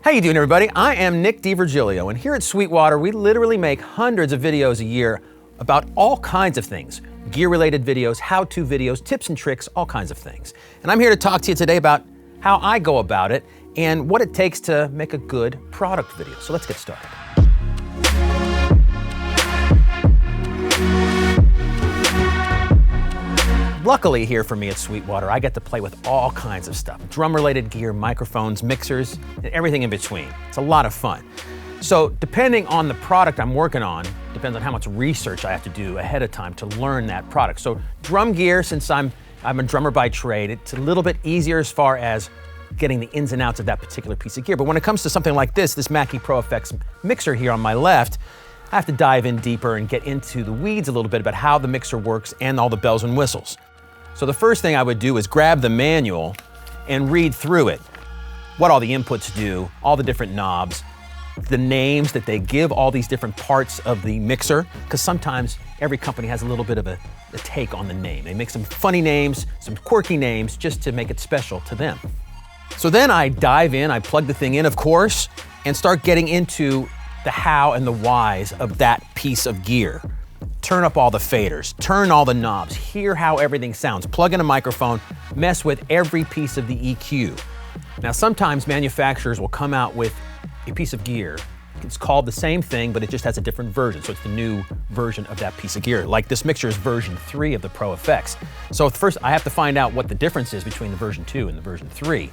How you doing, everybody? I am Nick DiVirgilio, and here at Sweetwater, we literally make hundreds of videos a year about all kinds of things. Gear-related videos, how-to videos, tips and tricks, all kinds of things. And I'm here to talk to you today about how I go about it and what it takes to make a good product video. So let's get started. Luckily here for me at Sweetwater, I get to play with all kinds of stuff. Drum-related gear, microphones, mixers, and everything in between. It's a lot of fun. So depending on the product I'm working on, depends on how much research I have to do ahead of time to learn that product. So drum gear, since I'm a drummer by trade, it's a little bit easier as far as getting the ins and outs of that particular piece of gear. But when it comes to something like this Mackie Pro Effects mixer here on my left, I have to dive in deeper and get into the weeds a little bit about how the mixer works and all the bells and whistles. So the first thing I would do is grab the manual and read through it. What all the inputs do, all the different knobs, the names that they give all these different parts of the mixer, because sometimes every company has a little bit of a take on the name. They make some funny names, some quirky names, just to make it special to them. So then I dive in, I plug the thing in, of course, and start getting into the how and the whys of that piece of gear. Turn up all the faders, turn all the knobs, hear how everything sounds, plug in a microphone, mess with every piece of the EQ. Now sometimes manufacturers will come out with a piece of gear. It's called the same thing, but it just has a different version. So it's the new version of that piece of gear. Like this mixer is version 3 of the Pro Effects. So first I have to find out what the difference is between the version 2 and the version 3.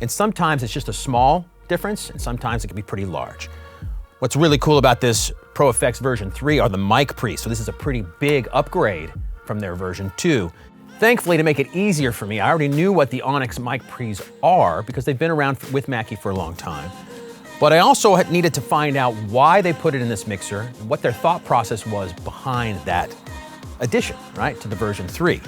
And sometimes it's just a small difference, and sometimes it can be pretty large. What's really cool about this Pro Effects version 3 are the mic pre's. So this is a pretty big upgrade from their version 2. Thankfully, to make it easier for me, I already knew what the Onyx mic pre's are because they've been around with Mackie for a long time. But I also needed to find out why they put it in this mixer and what their thought process was behind that addition, right, to the version 3.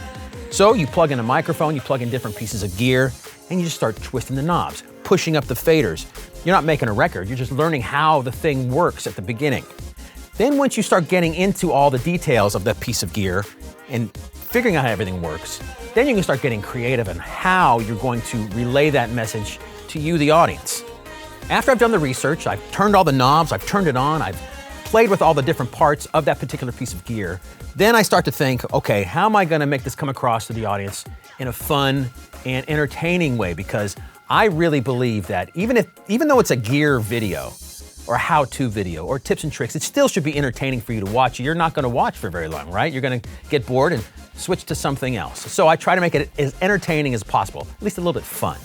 So you plug in a microphone, you plug in different pieces of gear, and you just start twisting the knobs, pushing up the faders. You're not making a record, you're just learning how the thing works at the beginning. Then once you start getting into all the details of that piece of gear and figuring out how everything works, then you can start getting creative in how you're going to relay that message to you, the audience. After I've done the research, I've turned all the knobs, I've turned it on, I've played with all the different parts of that particular piece of gear, then I start to think, okay, how am I gonna make this come across to the audience in a fun and entertaining way? Because I really believe that even though it's a gear video or a how-to video or tips and tricks, it still should be entertaining for you to watch. You're not gonna watch for very long, right? You're gonna get bored and switch to something else. So I try to make it as entertaining as possible, at least a little bit fun.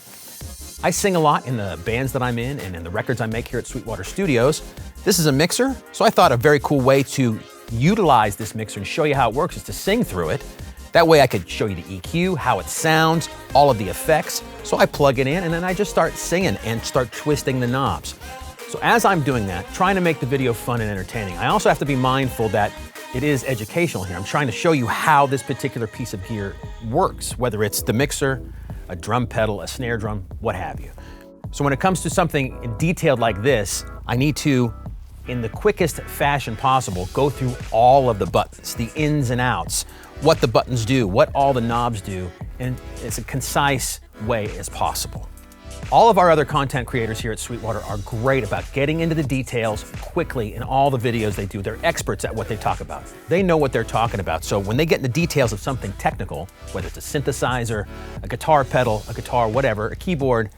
I sing a lot in the bands that I'm in and in the records I make here at Sweetwater Studios. This is a mixer, so I thought a very cool way to utilize this mixer and show you how it works is to sing through it. That way I could show you the EQ, how it sounds, all of the effects. So I plug it in and then I just start singing and start twisting the knobs. So as I'm doing that, trying to make the video fun and entertaining, I also have to be mindful that it is educational here. I'm trying to show you how this particular piece of gear works, whether it's the mixer, a drum pedal, a snare drum, what have you. So when it comes to something detailed like this, I need to, in the quickest fashion possible, go through all of the buttons, the ins and outs, what the buttons do, what all the knobs do, and it's a concise way as possible. All of our other content creators here at Sweetwater are great about getting into the details quickly in all the videos they do. They're experts at what they talk about. They know what they're talking about. So when they get into details of something technical, whether it's a synthesizer, a guitar pedal, a guitar, whatever, a keyboard,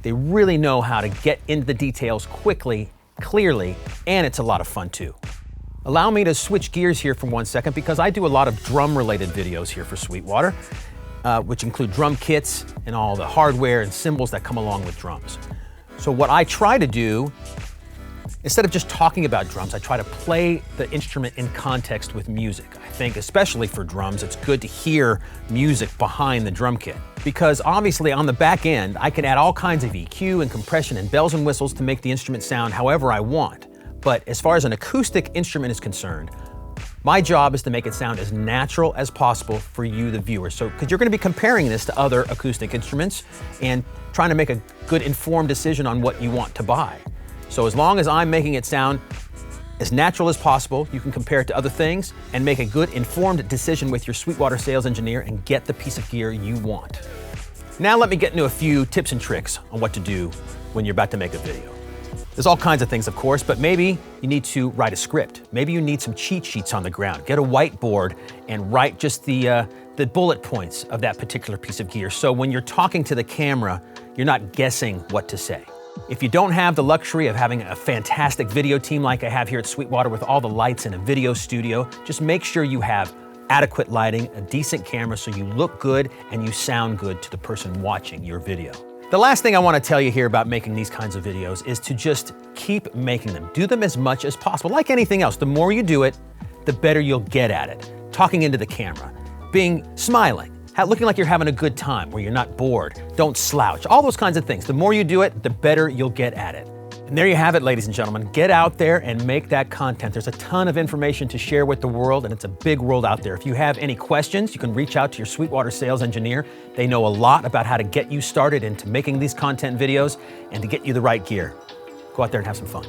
they really know how to get into the details quickly, clearly, and it's a lot of fun too. Allow me to switch gears here for 1 second because I do a lot of drum-related videos here for Sweetwater, which include drum kits and all the hardware and cymbals that come along with drums. So what I try to do, instead of just talking about drums, I try to play the instrument in context with music. I think especially for drums, it's good to hear music behind the drum kit. Because obviously on the back end, I can add all kinds of EQ and compression and bells and whistles to make the instrument sound however I want. But as far as an acoustic instrument is concerned, my job is to make it sound as natural as possible for you, the viewer. So, because you're going to be comparing this to other acoustic instruments and trying to make a good informed decision on what you want to buy. So as long as I'm making it sound as natural as possible, you can compare it to other things and make a good informed decision with your Sweetwater sales engineer and get the piece of gear you want. Now let me get into a few tips and tricks on what to do when you're about to make a video. There's all kinds of things, of course, but maybe you need to write a script. Maybe you need some cheat sheets on the ground. Get a whiteboard and write just the bullet points of that particular piece of gear. So when you're talking to the camera, you're not guessing what to say. If you don't have the luxury of having a fantastic video team like I have here at Sweetwater with all the lights in a video studio, just make sure you have adequate lighting, a decent camera so you look good and you sound good to the person watching your video. The last thing I want to tell you here about making these kinds of videos is to just keep making them. Do them as much as possible. Like anything else, the more you do it, the better you'll get at it. Talking into the camera, smiling, looking like you're having a good time, where you're not bored, don't slouch, all those kinds of things. The more you do it, the better you'll get at it. And there you have it, ladies and gentlemen. Get out there and make that content. There's a ton of information to share with the world, and it's a big world out there. If you have any questions, you can reach out to your Sweetwater sales engineer. They know a lot about how to get you started into making these content videos and to get you the right gear. Go out there and have some fun.